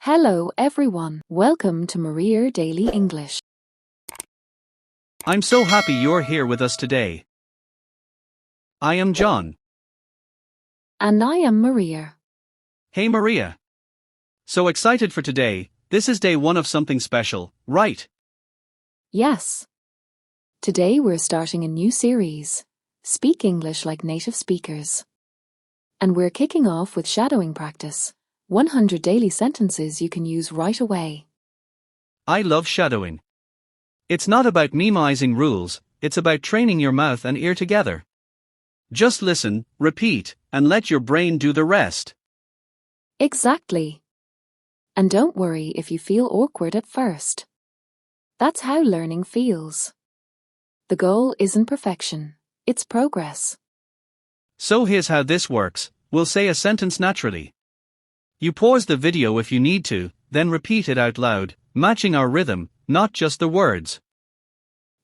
Hello everyone, welcome to Maria Daily English. I'm so happy you're here with us today. I am John. And I am Maria. Hey Maria. So excited for today, this is day one of something special, right? Yes. Today we're starting a new series, Speak English like Native Speakers. And we're kicking off with shadowing practice, 100 daily sentences you can use right away. I love shadowing. It's not about memorizing rules, it's about training your mouth and ear together. Just listen, repeat, and let your brain do the rest. Exactly. And don't worry if you feel awkward at first. That's how learning feels. The goal isn't perfection, it's progress. So here's how this works, we'll say a sentence naturally. You pause the video if you need to, then repeat it out loud, matching our rhythm, not just the words.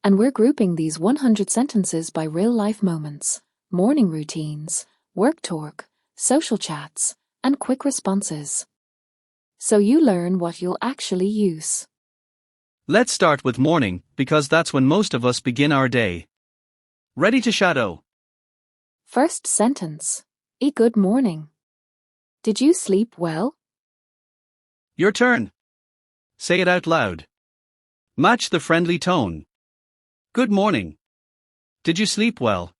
And we're grouping these 100 sentences by real-life moments, morning routines, work talk, social chats, and quick responses. So you learn what you'll actually use. Let's start with morning, because that's when most of us begin our day. Ready to shadow? First sentence. A good morning. Did you sleep well? Your turn. Say it out loud. Match the friendly tone. Good morning. Did you sleep well?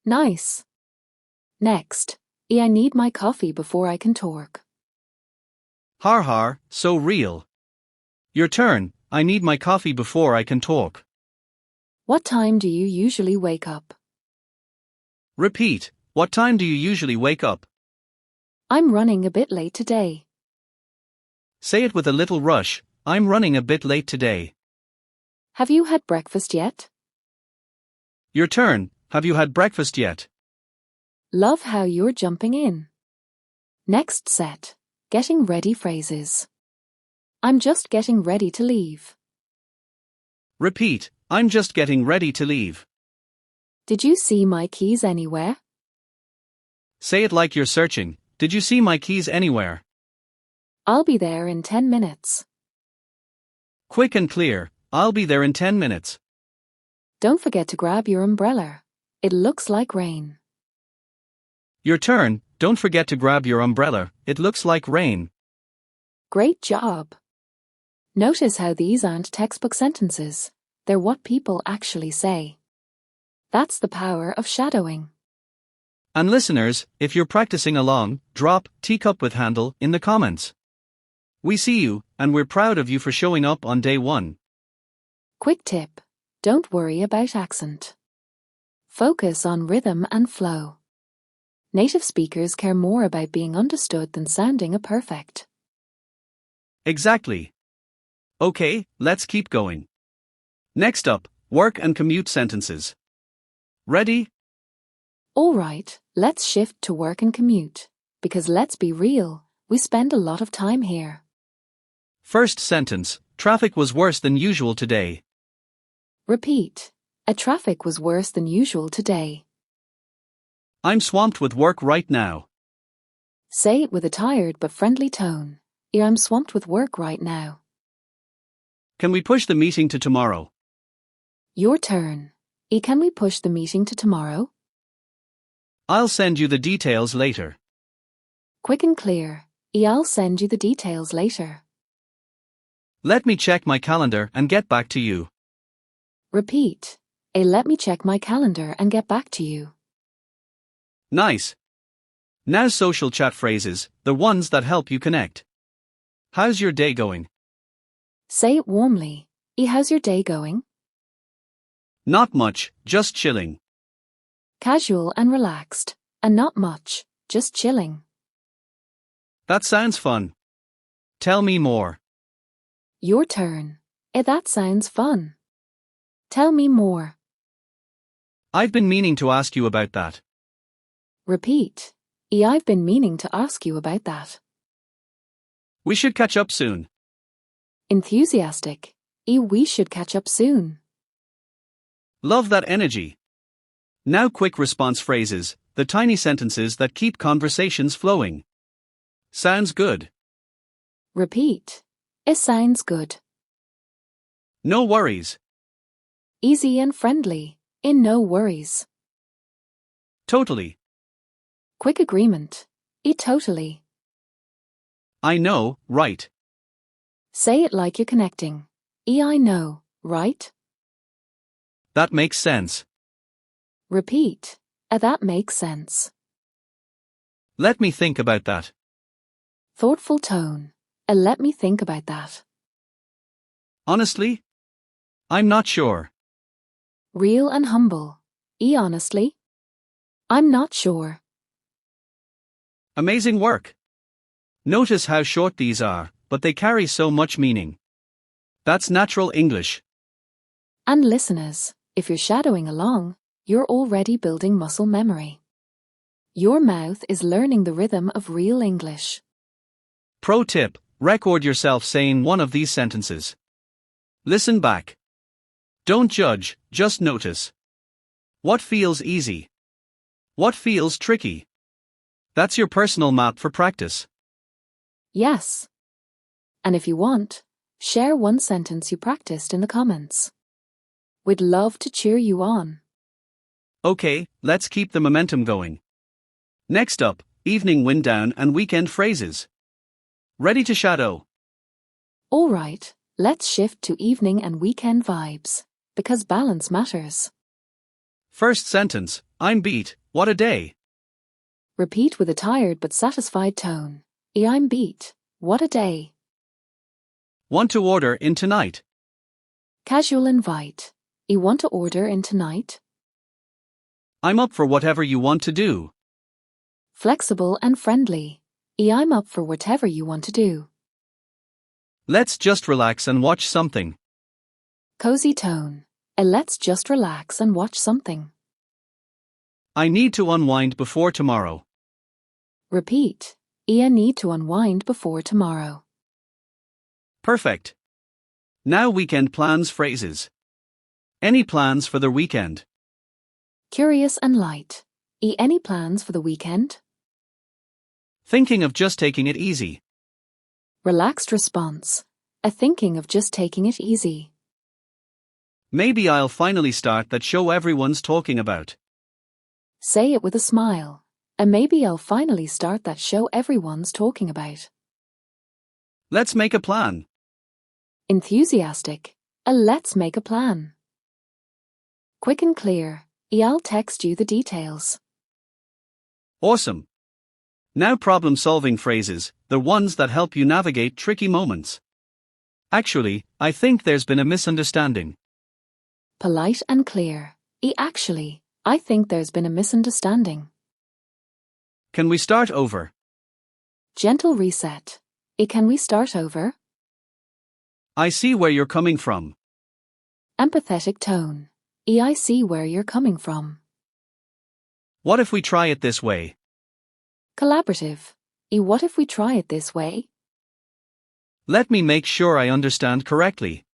Nice. Next. I need my coffee before I can talk. Har har, so real. Your turn. I need my coffee before I can talk. What time do you usually wake up? Repeat. What time do you usually wake up? I'm running a bit late today. Say it with a little rush. I'm running a bit late today. Have you had breakfast yet? Your turn. Have you had breakfast yet? Love how you're jumping in. Next set. Getting ready phrases. I'm just getting ready to leave. Repeat. I'm just getting ready to leave. Did you see my keys anywhere? Say it like you're searching. Did you see my keys anywhere? I'll be there in 10 minutes. Quick and clear. I'll be there in 10 minutes. Don't forget to grab your umbrella. It looks like rain. Your turn. Don't forget to grab your umbrella. It looks like rain. Great job. Notice how these aren't textbook sentences. They're what people actually say. That's the power of shadowing. And listeners, if you're practicing along, drop teacup with handle in the comments. We see you, and we're proud of you for showing up on day one. Quick tip. Don't worry about accent. Focus on rhythm and flow. Native speakers care more about being understood than sounding perfect. Exactly. Okay, let's keep going. Next up, work and commute sentences. Ready? Alright, let's shift to work and commute. Because let's be real, we spend a lot of time here. First sentence, traffic was worse than usual today. Repeat. Traffic was worse than usual today. I'm swamped with work right now. Say it with a tired but friendly tone. I'm swamped with work right now. Can we push the meeting to tomorrow? Your turn. Can we push the meeting to tomorrow? I'll send you the details later. Quick and clear. I'll send you the details later. Let me check my calendar and get back to you. Repeat. Let me check my calendar and get back to you. Nice. Now social chat phrases, the ones that help you connect. How's your day going? Say it warmly. How's your day going? Not much, just chilling. Casual and relaxed. And not much, just chilling. That sounds fun. Tell me more. Your turn. That sounds fun. Tell me more. I've been meaning to ask you about that. Repeat. I've been meaning to ask you about that. We should catch up soon. Enthusiastic. We should catch up soon. Love that energy. Now quick response phrases, the tiny sentences that keep conversations flowing. Sounds good. Repeat. It sounds good. No worries. Easy and friendly. In no worries. Totally. Quick agreement. Totally. I know, right. Say it like you're connecting. I know, right? That makes sense. Repeat. That makes sense. Let me think about that. Thoughtful tone. Let me think about that. Honestly? I'm not sure. Real and humble. Honestly? I'm not sure. Amazing work. Notice how short these are, but they carry so much meaning. That's natural English. And listeners, if you're shadowing along, you're already building muscle memory. Your mouth is learning the rhythm of real English. Pro tip: record yourself saying one of these sentences. Listen back. Don't judge, just notice. What feels easy? What feels tricky? That's your personal map for practice. Yes. And if you want, share one sentence you practiced in the comments. We'd love to cheer you on. Okay, let's keep the momentum going. Next up, evening wind down and weekend phrases. Ready to shadow? All right, let's shift to evening and weekend vibes, because balance matters. First sentence: I'm beat, what a day. Repeat with a tired but satisfied tone. I'm beat. What a day. Want to order in tonight? Casual invite. You want to order in tonight? I'm up for whatever you want to do. Flexible and friendly. I'm up for whatever you want to do. Let's just relax and watch something. Cozy tone. Let's just relax and watch something. I need to unwind before tomorrow. Repeat. I need to unwind before tomorrow. Perfect. Now weekend plans phrases. Any plans for the weekend? Curious and light. Any plans for the weekend? Thinking of just taking it easy. Relaxed response. Thinking of just taking it easy. Maybe I'll finally start that show everyone's talking about. Say it with a smile. Maybe I'll finally start that show everyone's talking about. Let's make a plan. Enthusiastic. Let's make a plan. Quick and clear. I'll text you the details. Awesome. Now problem-solving phrases, the ones that help you navigate tricky moments. Actually, I think there's been a misunderstanding. Polite and clear. Actually, I think there's been a misunderstanding. Can we start over? Gentle reset. Can we start over? I see where you're coming from. Empathetic tone. I see where you're coming from. What if we try it this way? Collaborative. What if we try it this way? Let me make sure I understand correctly.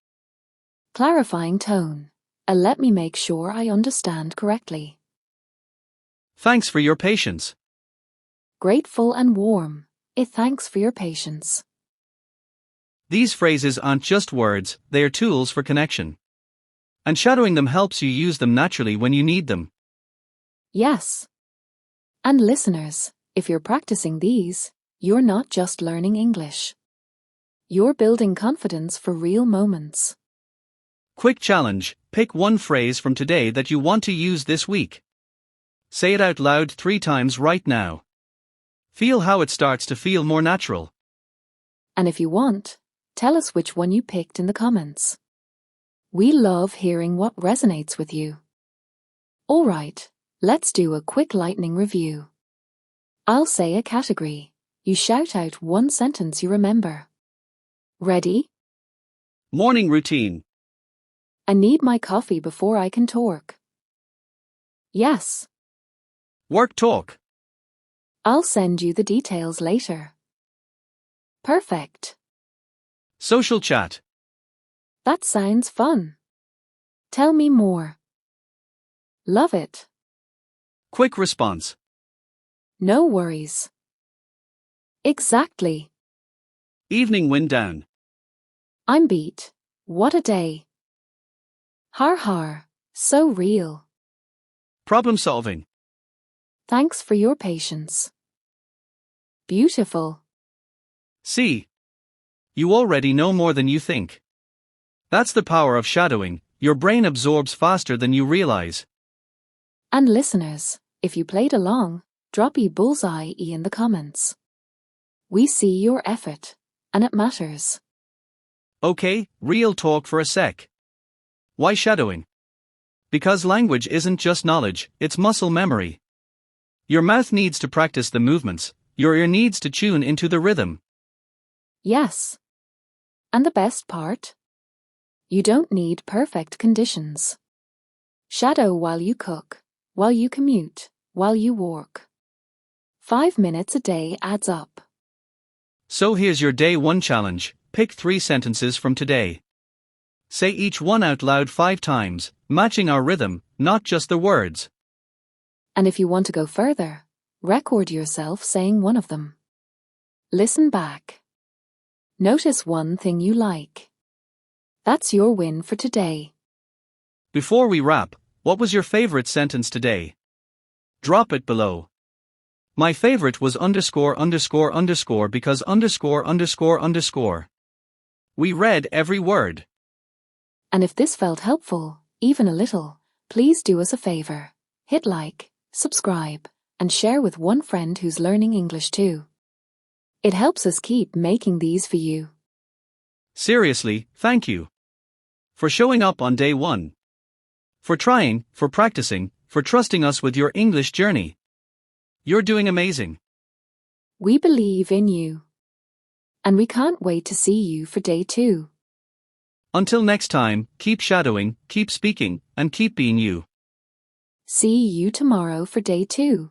Clarifying tone. Let me make sure I understand correctly. Thanks for your patience. Grateful and warm. Thanks for your patience. These phrases aren't just words, they are tools for connection. And shadowing them helps you use them naturally when you need them. Yes. And listeners, if you're practicing these, you're not just learning English. You're building confidence for real moments. Quick challenge: pick one phrase from today that you want to use this week. Say it out loud 3 times right now. Feel how it starts to feel more natural. And if you want, tell us which one you picked in the comments. We love hearing what resonates with you. All right, let's do a quick lightning review. I'll say a category. You shout out one sentence you remember. Ready? Morning routine. I need my coffee before I can talk. Yes. Work talk. I'll send you the details later. Perfect. Social chat. That sounds fun. Tell me more. Love it. Quick response. No worries. Exactly. Evening wind down. I'm beat. What a day. Har har. So real. Problem solving. Thanks for your patience. Beautiful. See. You already know more than you think. That's the power of shadowing. Your brain absorbs faster than you realize. And listeners, if you played along, drop a bullseye in the comments. We see your effort, and it matters. Okay, real talk for a sec. Why shadowing? Because language isn't just knowledge, it's muscle memory. Your mouth needs to practice the movements, your ear needs to tune into the rhythm. Yes. And the best part? You don't need perfect conditions. Shadow while you cook, while you commute, while you walk. 5 minutes a day adds up. So here's your day 1 challenge. Pick 3 sentences from today. Say each one out loud 5 times, matching our rhythm, not just the words. And if you want to go further, record yourself saying one of them. Listen back. Notice one thing you like. That's your win for today. Before we wrap, what was your favorite sentence today? Drop it below. My favorite was ___ because ____. We read every word. And if this felt helpful, even a little, please do us a favor. Hit like, subscribe, and share with one friend who's learning English too. It helps us keep making these for you. Seriously, thank you. For showing up on day 1. For trying, for practicing, for trusting us with your English journey. You're doing amazing. We believe in you. And we can't wait to see you for day 2. Until next time, keep shadowing, keep speaking, and keep being you. See you tomorrow for day 2.